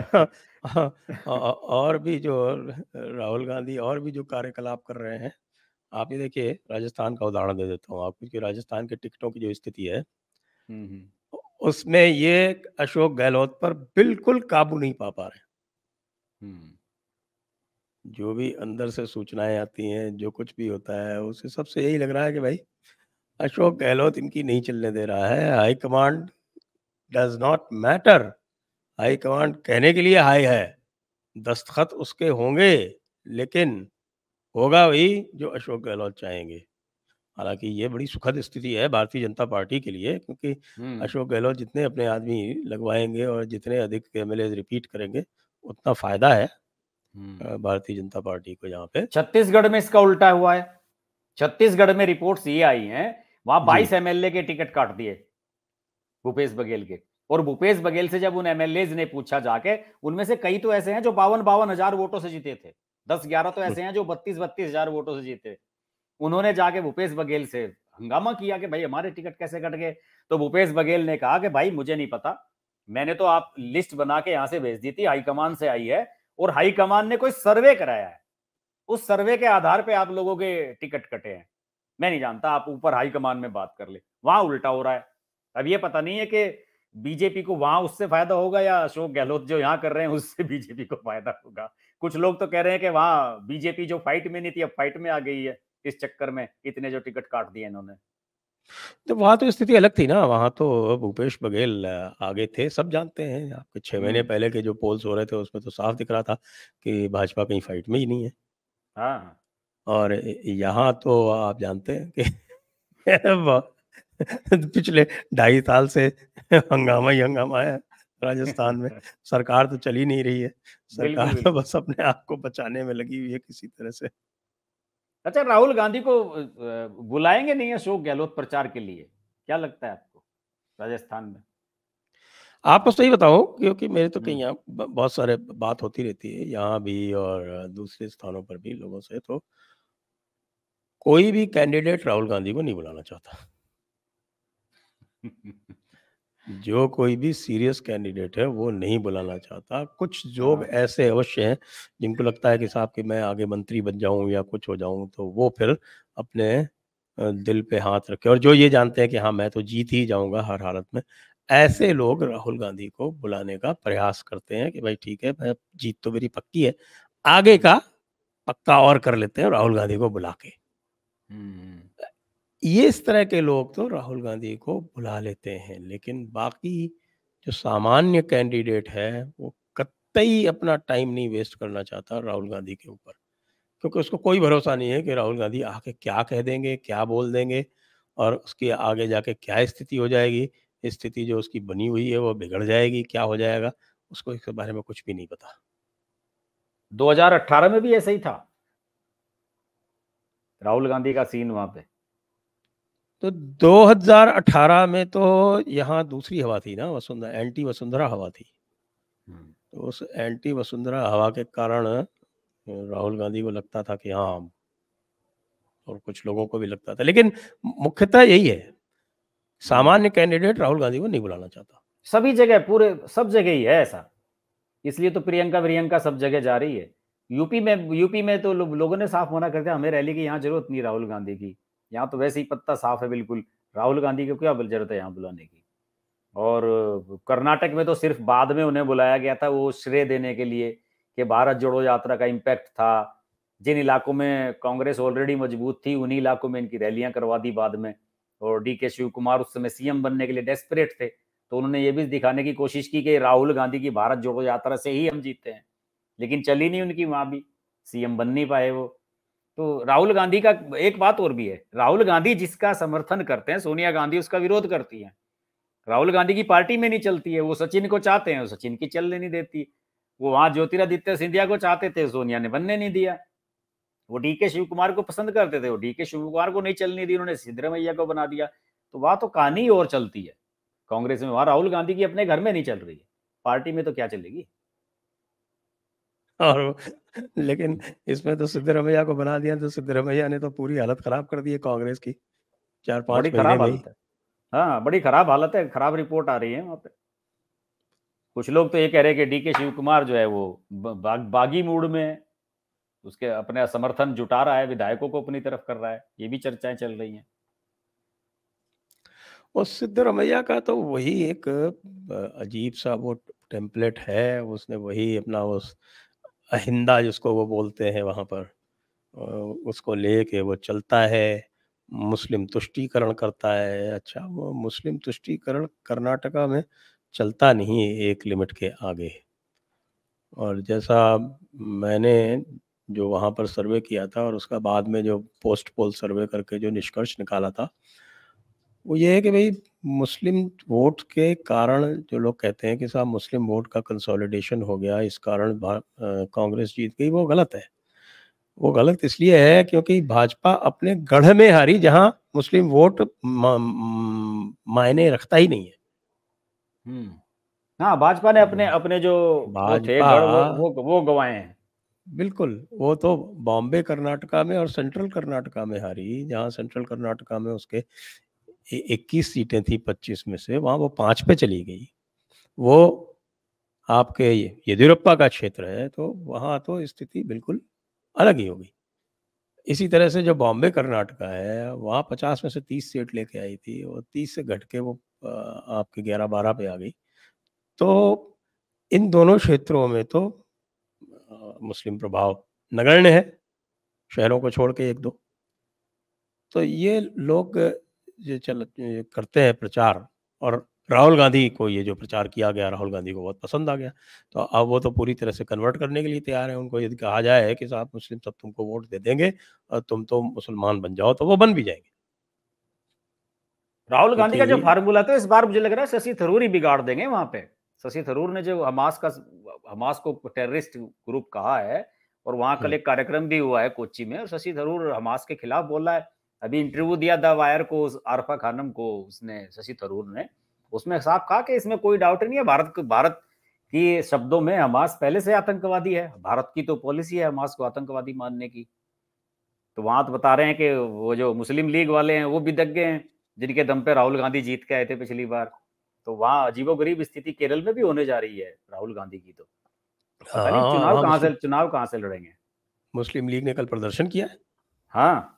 और भी जो राहुल गांधी और भी जो कार्यकलाप कर रहे हैं, आप ये देखिए, राजस्थान का उदाहरण दे देता हूँ आपको कि राजस्थान के टिकटों की जो स्थिति है, उसमें ये अशोक गहलोत पर बिल्कुल काबू नहीं पा रहे। जो भी अंदर से सूचनाएं आती हैं, जो कुछ भी होता है, उसे सबसे यही लग रहा है कि भाई अशोक गहलोत इनकी नहीं चलने दे रहा है। High command does not matter. High command कहने के लिए हाई है, दस्तखत उसके होंगे, लेकिन होगा वही जो अशोक गहलोत चाहेंगे। हालांकि ये बड़ी सुखद स्थिति है भारतीय जनता पार्टी के लिए, क्योंकि अशोक गहलोत जितने अपने आदमी लगवाएंगे और जितने अधिक एमएलए रिपीट करेंगे, उतना फायदा है भारतीय जनता पार्टी को यहाँ पे। छत्तीसगढ़ में इसका उल्टा हुआ है। छत्तीसगढ़ में रिपोर्ट्स ये आई हैं, वहां 22 जी। एमएलए के टिकट काट दिए भूपेश बघेल के। और भूपेश बघेल से जब उन एमएलए ने पूछा जाके, उनमें से कई तो ऐसे हैं जो 52 हजार वोटों से जीते थे, 10-11 तो ऐसे हैं जो 32 हजार वोटों से जीते। उन्होंने जाके भूपेश बघेल से हंगामा किया कि भाई हमारे टिकट कैसे कट गए। तो भूपेश बघेल ने कहा कि भाई मुझे नहीं पता, मैंने तो आप लिस्ट बना के यहां से भेज दी थी, हाईकमान से आई है, और हाईकमान ने कोई सर्वे कराया है, उस सर्वे के आधार पे आप लोगों के टिकट कटे हैं। मैं नहीं जानता, आप ऊपर हाईकमान में बात कर ले। वहां उल्टा हो रहा है। अब ये पता नहीं है कि बीजेपी को वहां उससे फायदा होगा या अशोक गहलोत जो यहाँ कर रहे हैं उससे बीजेपी को फायदा होगा। कुछ लोग तो कह रहे हैं कि वहां बीजेपी जो फाइट में नहीं थी अब फाइट में आ गई है, इस चक्कर में इतने जो टिकट काट दिए इन्होंने। तो वहाँ तो स्थिति अलग थी ना, वहाँ तो भूपेश बघेल आगे थे, सब जानते हैं। आपके 6 महीने पहले के जो पोल्स हो रहे थे, उसमें तो साफ दिख रहा था कि भाजपा कहीं फाइट में ही नहीं है। हाँ। और यहाँ तो आप जानते हैं कि पिछले 2.5 साल से हंगामा ही हंगामा है राजस्थान में। सरकार तो चल ही नहीं रही है, बिल्कुल सरकार तो बिल्कुल। बस अपने आप को बचाने में लगी हुई है किसी तरह से। अच्छा, राहुल गांधी को बुलाएंगे नहीं अशोक गहलोत प्रचार के लिए, क्या लगता है आपको राजस्थान में? आपको सही बताऊं, क्योंकि मेरे तो कहीं हम्म। यहाँ बहुत सारे बात होती रहती है, यहाँ भी और दूसरे स्थानों पर भी लोगों से, तो कोई भी कैंडिडेट राहुल गांधी को नहीं बुलाना चाहता। जो कोई भी सीरियस कैंडिडेट है वो नहीं बुलाना चाहता। कुछ लोग हाँ। ऐसे अवश्य हैं जिनको लगता है कि साहब कि मैं आगे मंत्री बन जाऊं या कुछ हो जाऊं, तो वो फिर अपने दिल पे हाथ रखे, और जो ये जानते हैं कि हाँ मैं तो जीत ही जाऊंगा हर हालत में, ऐसे लोग राहुल गांधी को बुलाने का प्रयास करते हैं कि भाई ठीक है, मैं जीत तो मेरी पक्की है, आगे का पक्का और कर लेते हैं राहुल गांधी को बुला के। ये इस तरह के लोग तो राहुल गांधी को बुला लेते हैं, लेकिन बाकी जो सामान्य कैंडिडेट है वो कतई अपना टाइम नहीं वेस्ट करना चाहता राहुल गांधी के ऊपर, क्योंकि उसको कोई भरोसा नहीं है कि राहुल गांधी आके क्या कह देंगे, क्या बोल देंगे और उसके आगे जाके क्या स्थिति हो जाएगी। स्थिति जो उसकी बनी हुई है वो बिगड़ जाएगी, क्या हो जाएगा, उसको इसके बारे में कुछ भी नहीं पता। 2018 में भी ऐसा ही था राहुल गांधी का सीन वहां पे। तो 2018 में तो यहाँ दूसरी हवा थी ना, वसुंधरा, एंटी वसुंधरा हवा थी। तो उस एंटी वसुंधरा हवा के कारण राहुल गांधी को लगता था कि हाँ, और कुछ लोगों को भी लगता था, लेकिन मुख्यतः यही है, सामान्य कैंडिडेट राहुल गांधी को नहीं बुलाना चाहता। सभी जगह, पूरे सब जगह ही है ऐसा। इसलिए तो प्रियंका सब जगह जा रही है। यूपी में तो लोगों ने साफ मना कर दिया, हमें रैली की यहाँ जरूरत नहीं राहुल गांधी की, यहाँ तो वैसे ही पत्ता साफ है बिल्कुल, राहुल गांधी को क्या जरूरत है यहाँ बुलाने की। और कर्नाटक में तो सिर्फ बाद में उन्हें बुलाया गया था वो श्रेय देने के लिए कि भारत जोड़ो यात्रा का इम्पैक्ट था, जिन इलाकों में कांग्रेस ऑलरेडी मजबूत थी उन्हीं इलाकों में इनकी रैलियां करवा दी बाद में। और डीके शिव कुमार उस समय सीएम बनने के लिए डेस्परेट थे, तो उन्होंने ये भी दिखाने की कोशिश की कि राहुल गांधी की भारत जोड़ो यात्रा से ही हम जीतते हैं, लेकिन चली नहीं उनकी, वहां भी सीएम बन नहीं पाए वो। तो राहुल गांधी का एक बात और भी है, राहुल गांधी जिसका समर्थन करते हैं, सोनिया गांधी उसका विरोध करती है। राहुल गांधी की पार्टी में नहीं चलती है, वो सचिन को चाहते हैं, सचिन की चलने नहीं देती। वो वहां ज्योतिरादित्य सिंधिया को चाहते थे, सोनिया ने बनने नहीं दिया। वो डीके शिव कुमार को पसंद करते थे, वो डीके शिव कुमार को नहीं चलने दी, उन्होंने सिद्धरमैया को बना दिया। तो वहां तो कहानी और चलती है कांग्रेस में, वहां राहुल गांधी की अपने घर में नहीं चल रही है, पार्टी में तो क्या चलेगी। और लेकिन इसमें तो सिद्धरमैया को बना दिया, तो सिद्धरमैया ने तो पूरी हालत खराब कर दी है कांग्रेस की 4-5 बड़ी महीने खराब में ही। हालत है। हाँ, बड़ी खराब हालत है, खराब रिपोर्ट आ रही है वहां पे। कुछ लोग तो ये कह रहे हैं कि डीके शिव कुमार जो है वो बागी मूड में है, उसके अपने समर्थन जुटा रहा है, विधायकों को अपनी तरफ कर रहा है, ये भी चर्चाएं चल रही हैं। और सिद्धरमैया का तो वही एक अजीब सा वो टेम्पलेट है, उसने वही अपना उस अहिंदा जिसको वो बोलते हैं वहाँ पर, उसको लेके वो चलता है, मुस्लिम तुष्टीकरण करता है। अच्छा, वो मुस्लिम तुष्टीकरण कर्नाटका में चलता नहीं है एक लिमिट के आगे। और जैसा मैंने जो वहाँ पर सर्वे किया था और उसका बाद में जो पोस्ट पोल सर्वे करके जो निष्कर्ष निकाला था, वो ये है कि भाई मुस्लिम वोट के कारण जो लोग कहते हैं कि साहब मुस्लिम वोट का कंसोलिडेशन हो गया, इस कारण कांग्रेस जीत गई, वो गलत है। वो गलत इसलिए है क्योंकि भाजपा अपने गढ़ में हारी, जहां मुस्लिम वोट मायने रखता ही नहीं है। हाँ, भाजपा ने अपने अपने जो वो थे भाजपा गढ़, वो गंवाए हैं। बिल्कुल, वो तो बॉम्बे कर्नाटका में और सेंट्रल कर्नाटका में हारी, जहां सेंट्रल कर्नाटका में उसके 21 सीटें थी 25 में से, वहां वो 5 पे चली गई। वो आपके येदियुरप्पा का क्षेत्र है, तो वहां तो स्थिति बिल्कुल अलग ही होगी। इसी तरह से जो बॉम्बे कर्नाटका है, वहाँ 50 में से 30 सीट लेके आई थी और 30 से घट के वो आपके 11-12 पे आ गई। तो इन दोनों क्षेत्रों में तो मुस्लिम प्रभाव नगण्य है, शहरों को छोड़ के 1-2। तो ये लोग ये करते हैं प्रचार, और राहुल गांधी को ये जो प्रचार किया गया, राहुल गांधी को बहुत पसंद आ गया। तो अब वो तो पूरी तरह से कन्वर्ट करने के लिए तैयार है। उनको यदि कहा जाए कि साहब मुस्लिम सब तुमको वोट दे देंगे और तुम तो मुसलमान बन जाओ, तो वो बन भी जाएंगे। राहुल गांधी क्योंकि का जो यही फार्मूला था, इस बार मुझे लग रहा है शशि थरूर ही बिगाड़ देंगे वहां पे। शशि थरूर ने जो हमास को टेररिस्ट ग्रुप कहा है, और वहां कल एक कार्यक्रम भी हुआ है कोच्चि में, और शशि थरूर हमास के खिलाफ बोला है। अभी इंटरव्यू दिया द वायर को, आरफा खानम को, उसने शशि थरूर ने, उसमें साफ कहा कि इसमें कोई डाउट नहीं है, भारत की शब्दों में हमास पहले से आतंकवादी है, भारत की तो पॉलिसी है हमास को आतंकवादी मानने की। तो वहां तो बता रहे हैं कि वो जो मुस्लिम लीग वाले हैं वो भी दग गए हैं, जिनके दम पे राहुल गांधी जीत के आए थे पिछली बार। तो वहां अजीबोगरीब स्थिति केरल में भी होने जा रही है राहुल गांधी की। तो पता नहीं हाँ, वहाँ चुनाव कहां से लड़ेंगे। मुस्लिम लीग ने कल प्रदर्शन किया है हाँ,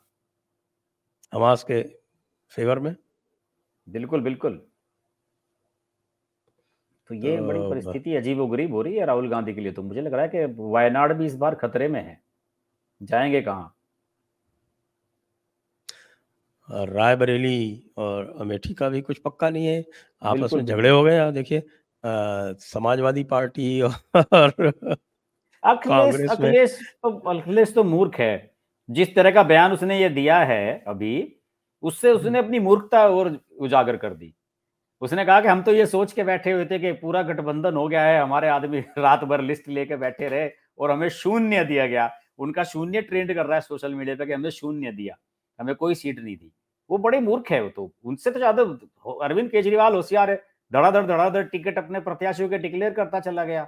हमास के फेवर में। बिल्कुल बिल्कुल। तो तो ये बड़ी परिस्थिति अजीबोगरीब हो रही है राहुल गांधी के लिए। तो मुझे लग रहा है कि वायनाड भी इस बार खतरे में है। जाएंगे कहाँ? और रायबरेली और अमेठी का भी कुछ पक्का नहीं है, आपस बिल्कुल, में झगड़े बिल्कुल। हो गए। यहाँ देखिए समाजवादी पार्टी और अखिलेश कांग्रेस में। अखिलेश तो अखिलेश तो मूर्ख है। जिस तरह का बयान उसने ये दिया है अभी, उससे उसने अपनी मूर्खता और उजागर कर दी। उसने कहा कि हम तो ये सोच के बैठे हुए थे कि पूरा गठबंधन हो गया है, हमारे आदमी रात भर लिस्ट लेके बैठे रहे और हमें शून्य दिया गया। उनका शून्य ट्रेंड कर रहा है सोशल मीडिया पे कि हमें शून्य दिया, हमें कोई सीट नहीं दी। वो बड़े मूर्ख है। वो तो उनसे तो ज्यादा अरविंद केजरीवाल होशियार है। धड़ाधड़ टिकट अपने प्रत्याशियों के डिक्लेयर करता चला गया।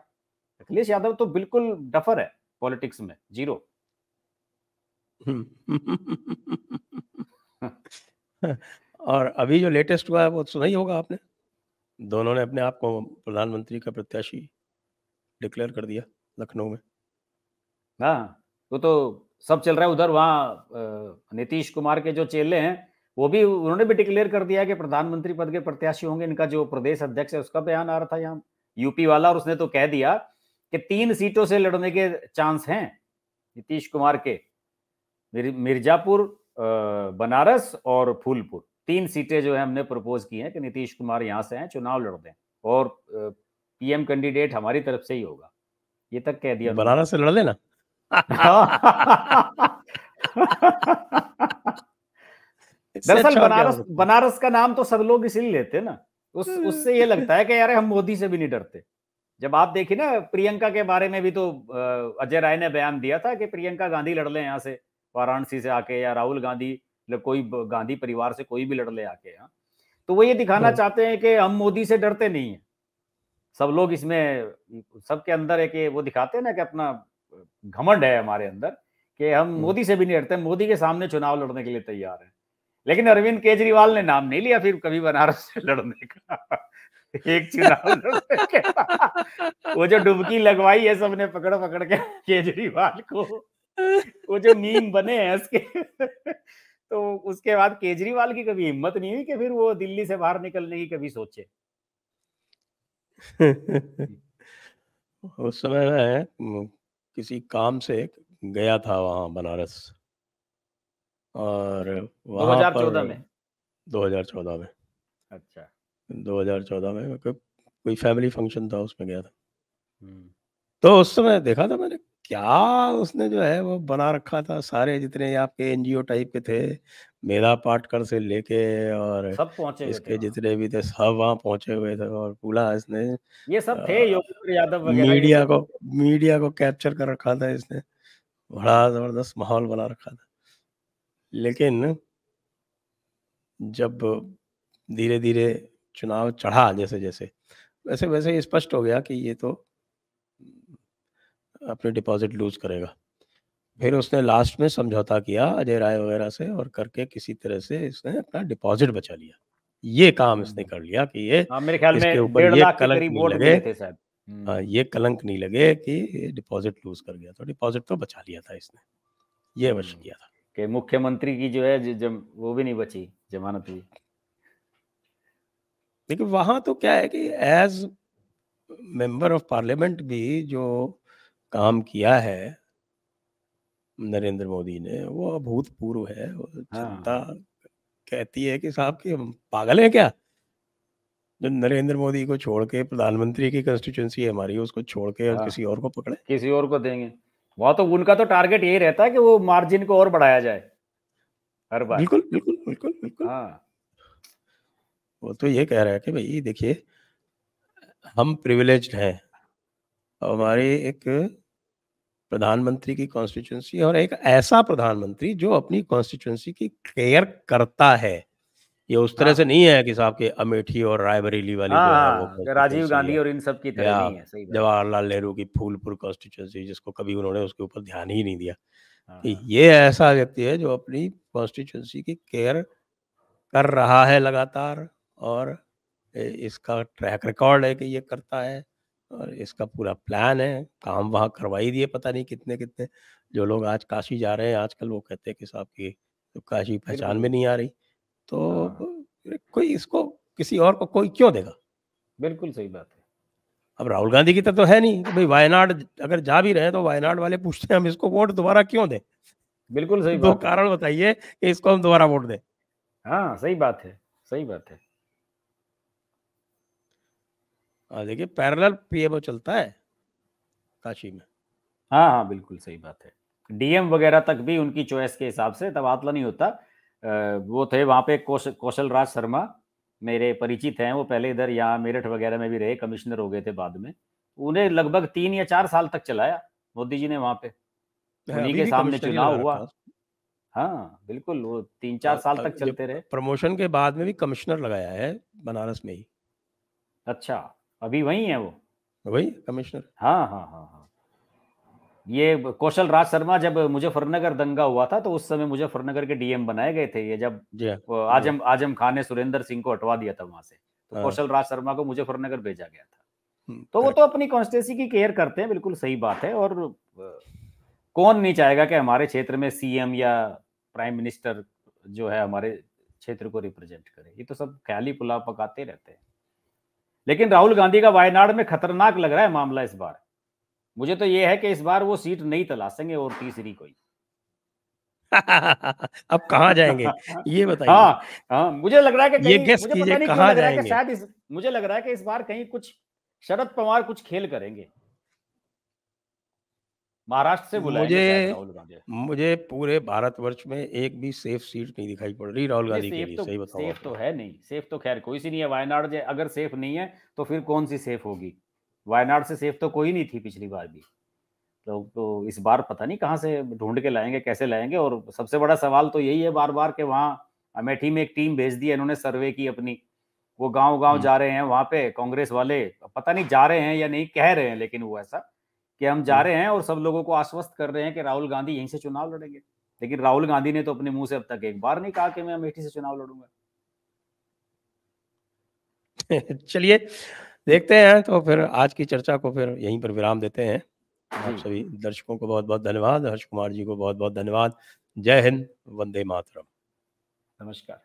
अखिलेश यादव तो बिल्कुल डफर है पॉलिटिक्स में, जीरो। और अभी जो लेटेस्ट हुआ है वो सुना ही होगा आपने, दोनों ने अपने आप को प्रधानमंत्री का प्रत्याशी डिक्लेयर कर दिया लखनऊ में। हाँ, वो तो सब चल रहा है उधर। वहाँ नीतीश कुमार के जो चेले हैं, वो भी, उन्होंने भी डिक्लेयर कर दिया कि प्रधानमंत्री पद के प्रत्याशी होंगे। इनका जो प्रदेश अध्यक्ष है उसका बयान आ रहा था यहाँ, यूपी वाला, और उसने तो कह दिया कि 3 सीटों से लड़ने के चांस हैं नीतीश कुमार के। मिर्जापुर, बनारस और फूलपुर, 3 सीटें जो है हमने प्रपोज की हैं कि नीतीश कुमार यहाँ से हैं, चुनाव लड़ दें, और पीएम कैंडिडेट हमारी तरफ से ही होगा। ये तक कह दिया उन्होंने। बनारस से लड़ लेना। इससे दरअसल अच्छा और क्या हो बनारस सकता बनारस का नाम तो सब लोग इसलिए लेते हैं ना, उस उससे ये लगता है कि यार हम मोदी से भी नहीं डरते। जब आप देखिए ना, प्रियंका के बारे में भी तो अजय राय ने बयान दिया था कि प्रियंका गांधी लड़ ले यहाँ से, वाराणसी से आके, या राहुल गांधी, कोई गांधी परिवार से कोई भी लड़ ले आके यहाँ। तो वो ये दिखाना है। चाहते हैं कि हम मोदी से डरते नहीं है। सब लोग इसमें, सबके अंदर है कि वो दिखाते हैं ना कि अपना घमंड है हमारे अंदर, कि हम मोदी से भी नहीं डरते, मोदी के सामने चुनाव लड़ने के लिए तैयार हैं। लेकिन अरविंद केजरीवाल ने नाम नहीं लिया फिर कभी बनारस से लड़ने का। एक चुनाव लड़ने के बाद वो जो डुबकी लगवाई है सबने पकड़ पकड़ के केजरीवाल को, वो जो मीम बने हैं उसके, तो उसके बाद केजरीवाल की कभी हिम्मत नहीं हुई कि फिर वो दिल्ली से बाहर निकलने की कभी सोचे। उस समय मैं किसी काम से गया था वहाँ बनारस, और वहाँ पर 2014 में। 2014 में, अच्छा। 2014 में कोई फैमिली फंक्शन था, उसमें गया था। हम्म। तो उस समय देखा था मैंने, क्या उसने जो है वो बना रखा था, सारे जितने आपके एनजीओ टाइप के थे, मेधा पाटकर से लेके और सब पहुंचे हुए थे इसके वहां। जितने भी थे सब वहाँ पहुंचे हुए थे, और पूरा इसने ये सब थे, अ, योगेंद्र यादव वगैरह, ये मीडिया सब को भी थे। मीडिया को कैप्चर कर रखा था इसने, बड़ा हम्म। जबरदस्त माहौल बना रखा था। लेकिन जब धीरे धीरे चुनाव चढ़ा, जैसे जैसे वैसे वैसे ही स्पष्ट हो गया कि ये तो अपने डिपॉजिट लूज करेगा। फिर उसने लास्ट में समझौता किया अजय राय वगैरह से, और करके किसी तरह से इसने अपना डिपॉजिट बचा लिया। ये काम इसने हम्म। कर लिया कि ये हाँ, मेरे ख्याल इसके में ऊपर 1.5 लाख के करीब वोट मिले थे शायद। ये कलंक नहीं लगे कि ये डिपॉजिट लूज कर गया। तो डिपॉजिट तो बचा लिया था इसने, ये वश हम्म। किया था। कि मुख्यमंत्री की जो है वो भी नहीं बची, जमानत भी। लेकिन वहाँ तो क्या है कि एज मेंबर ऑफ पार्लियामेंट भी जो काम किया है नरेंद्र मोदी ने, वो अभूतपूर्व है। वो जनता हाँ। कहती है कि साहब कि हम पागल हैं क्या, जो नरेंद्र मोदी को छोड़ के, प्रधानमंत्री की कंस्टिट्यूंसी है हमारी, उसको छोड़ के और हाँ, किसी और को पकड़े। किसी और को देंगे। वहां तो उनका तो टारगेट यही रहता है कि वो मार्जिन को और बढ़ाया जाए हर बार। बिल्कुल बिल्कुल बिल्कुल बिल्कुल। हाँ। वो तो ये कह रहा है कि भाई देखिए, हम प्रिविलेज्ड हैं, हमारी एक प्रधानमंत्री की कॉन्स्टिट्यूंसी, और एक ऐसा प्रधानमंत्री जो अपनी कॉन्स्टिट्यूंसी की केयर करता है। ये उस तरह से हाँ। नहीं है कि साहब के अमेठी और रायबरेली वाली हाँ। जो है वो हाँ, कि राजीव कॉन्स्टिट्यूंसी गांधी है, और इन सब की तरह या नहीं है, सही बात। जवाहरलाल नेहरू की फूलपुर कॉन्स्टिट्यूंसी, जिसको कभी उन्होंने उसके ऊपर ध्यान ही नहीं दिया। हाँ। कि हाँ। ये ऐसा व्यक्ति है जो अपनी कॉन्स्टिट्यूंसी की केयर कर रहा है लगातार, और इसका ट्रैक रिकॉर्ड है कि ये करता है, और इसका पूरा प्लान है। काम वहाँ करवा ही दिए पता नहीं कितने कितने। जो लोग आज काशी जा रहे हैं आजकल, वो कहते हैं कि साहब की तो काशी पहचान बिल्कुल, में नहीं बिल्कुल। आ रही। तो हाँ, कोई इसको किसी और को कोई क्यों देगा। बिल्कुल सही बात है। अब राहुल गांधी की तो है नहीं, तो भाई वायनाड अगर जा भी रहे हैं तो वायनाड वाले पूछते हैं हम इसको वोट दोबारा क्यों दें? बिल्कुल सही 2 बात है। कारण बताइए कि इसको हम दोबारा वोट दें। हाँ, सही बात है, सही बात है। देखिए पैरेलल पीएमओ चलता है काशी में। हाँ, हाँ, बिल्कुल सही बात है। डीएम वगैरह तक भी उनकी चॉइस के हिसाब से तबादला नहीं होता। वो थे वहाँ पे कौशल राज शर्मा, मेरे परिचित हैं, वो पहले इधर यहाँ मेरठ वगैरह में भी रहे, कमिश्नर हो गए थे बाद में। उन्हें लगभग 3 या 4 साल तक चलाया मोदी जी ने वहाँ पे। उन्हीं अभी के भी सामने कमिश्नर ही चुनाव लगा हुआ। रखा है। हाँ, बिल्कुल, वो 3-4 साल तक ये चलते रहे। प्रमोशन के बाद में भी कमिश्नर लगाया है बनारस में ही। अच्छा, अभी वहीं है वो? वही कमिश्नर। हाँ, हाँ, हाँ, हाँ। ये कौशल राज शर्मा जब मुजफ्फरनगर दंगा हुआ था, तो उस समय मुजफ्फरनगर के डीएम बनाए गए थे ये, जब जी हाँ, जी हाँ। आजम आजम खान ने सुरेंद्र सिंह को हटवा दिया था वहां से, तो हाँ, कौशल राज शर्मा को मुजफ्फरनगर भेजा गया था। तो वो तो करेक्ट। अपनी कॉन्स्टिट्यूंसी की केयर करते हैं, बिल्कुल सही बात है। और कौन नहीं चाहेगा कि हमारे क्षेत्र में सीएम या प्राइम मिनिस्टर जो है हमारे क्षेत्र को रिप्रेजेंट करे। ये तो सब ख्याली पुलाव पकाते रहते हैं। लेकिन राहुल गांधी का वायनाड में खतरनाक लग रहा है मामला इस बार। मुझे तो ये है कि इस बार वो सीट नहीं तलाशेंगे और तीसरी कोई। अब कहाँ जाएँगे? ये बताइए। हाँ, हाँ, मुझे लग रहा है कि ये कहीं, गेस मुझे कीजिए पता नहीं क्यों कहाँ लग रहा है कि जाएँगे? शायद इस मुझे लग रहा है कि इस बार कहीं कुछ शरद पवार कुछ खेल करेंगे। महाराष्ट्र से बुलाएँगे शायद मुझे राहुल गांधी। मुझे पूरे भारतवर्ष में एक भी सेफ सीट नहीं दिखाई पड़ रही राहुल नहीं, गांधी के लिए, सही बताऊँ सेफ तो आपको। है नहीं, सेफ तो खैर कोई सी नहीं है। वायनाड अगर सेफ नहीं है तो फिर कौन सी सेफ होगी? वायनाड से सेफ तो कोई नहीं थी पिछली बार भी। तो इस बार पता नहीं कहाँ से ढूंढ के लाएंगे, कैसे लाएंगे। और सबसे बड़ा सवाल तो यही है बार बार के वहाँ अमेठी में एक टीम भेज दी है इन्होंने सर्वे की अपनी। वो गांव गांव हुँ, जा रहे हैं वहां पे कांग्रेस वाले। पता नहीं जा रहे हैं या नहीं, कह रहे हैं लेकिन वो ऐसा कि हम जा हुँ। रहे हैं और सब लोगों को आश्वस्त कर रहे हैं कि राहुल गांधी यहीं से चुनाव लड़ेंगे। लेकिन राहुल गांधी ने तो अपने मुंह से अब तक एक बार नहीं कहा कि मैं अमेठी से चुनाव लड़ूंगा। चलिए, देखते हैं तो फिर आज की चर्चा को फिर यहीं पर विराम देते हैं। आप जी, सभी दर्शकों को बहुत-बहुत धन्यवाद, हर्ष कुमार जी को बहुत-बहुत धन्यवाद। जय हिंद, वंदे मातरम। नमस्कार।